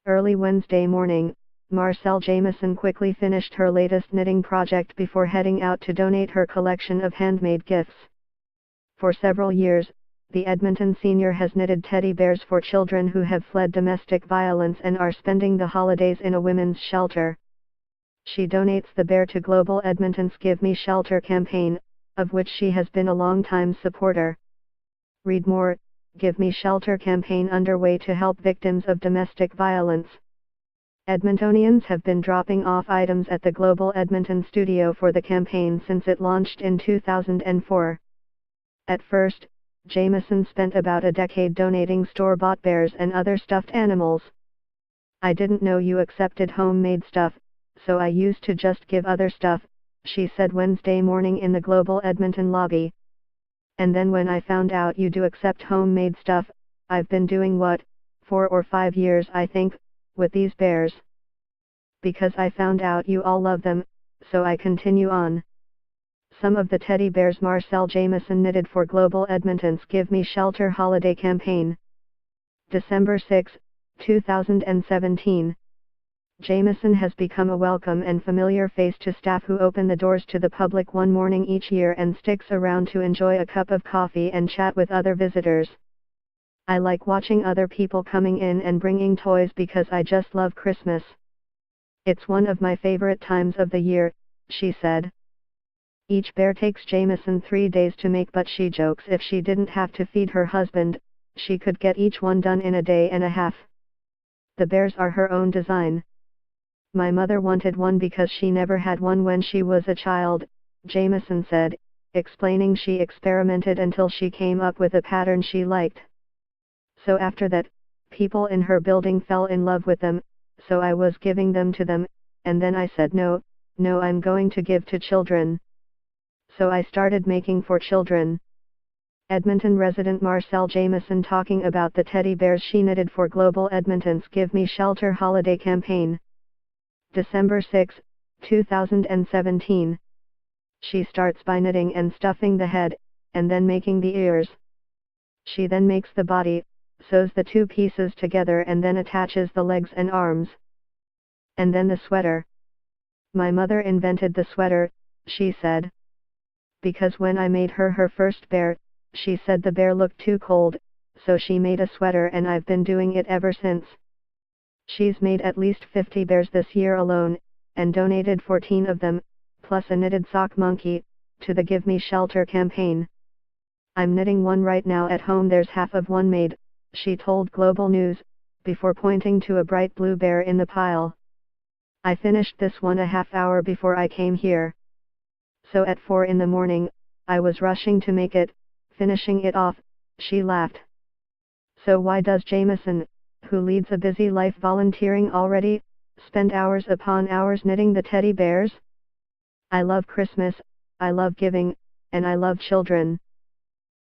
Early Wednesday morning, Marcelle Jameson quickly finished her latest knitting project before heading out to donate her collection of handmade gifts. For several years, the Edmonton senior has knitted teddy bears for children who have fled domestic violence and are spending the holidays in a women's shelter. She donates the bear to Global Edmonton's Give Me Shelter campaign, of which she has been a long-time supporter. Read more: Give Me Shelter campaign underway to help victims of domestic violence. Edmontonians have been dropping off items at the Global Edmonton studio for the campaign since it launched in 2004. At first, Jameson spent about a decade donating store-bought bears and other stuffed animals. "I didn't know you accepted homemade stuff, so I used to just give other stuff," she said Wednesday morning in the Global Edmonton lobby. "And then when I found out you do accept homemade stuff, I've been doing 4 or 5 years I think, with these bears. Because I found out you all love them, so I continue on." Some of the teddy bears Marcelle Jameson knitted for Global Edmonton's Give Me Shelter holiday campaign. December 6, 2017. Jameson has become a welcome and familiar face to staff who open the doors to the public one morning each year and sticks around to enjoy a cup of coffee and chat with other visitors. "I like watching other people coming in and bringing toys because I just love Christmas. It's one of my favorite times of the year," she said. Each bear takes Jameson 3 days to make, but she jokes if she didn't have to feed her husband, she could get each one done in a day and a half. The bears are her own design. "My mother wanted one because she never had one when she was a child," Jameson said, explaining she experimented until she came up with a pattern she liked. "So after that, people in her building fell in love with them, so I was giving them to them, and then I said no, I'm going to give to children. So I started making for children." Edmonton resident Marcelle Jameson talking about the teddy bears she knitted for Global Edmonton's Give Me Shelter holiday campaign. December 6, 2017. She starts by knitting and stuffing the head, and then making the ears. She then makes the body, sews the two pieces together and then attaches the legs and arms. And then the sweater. "My mother invented the sweater," she said. "Because when I made her first bear, she said the bear looked too cold, so she made a sweater and I've been doing it ever since." She's made at least 50 bears this year alone, and donated 14 of them, plus a knitted sock monkey, to the Give Me Shelter campaign. "I'm knitting one right now at home, there's half of one made," she told Global News, before pointing to a bright blue bear in the pile. "I finished this one a half hour before I came here. So at 4 in the morning, I was rushing to make it, finishing it off," she laughed. So why does Jameson, who leads a busy life volunteering already, spend hours upon hours knitting the teddy bears? "I love Christmas, I love giving, and I love children.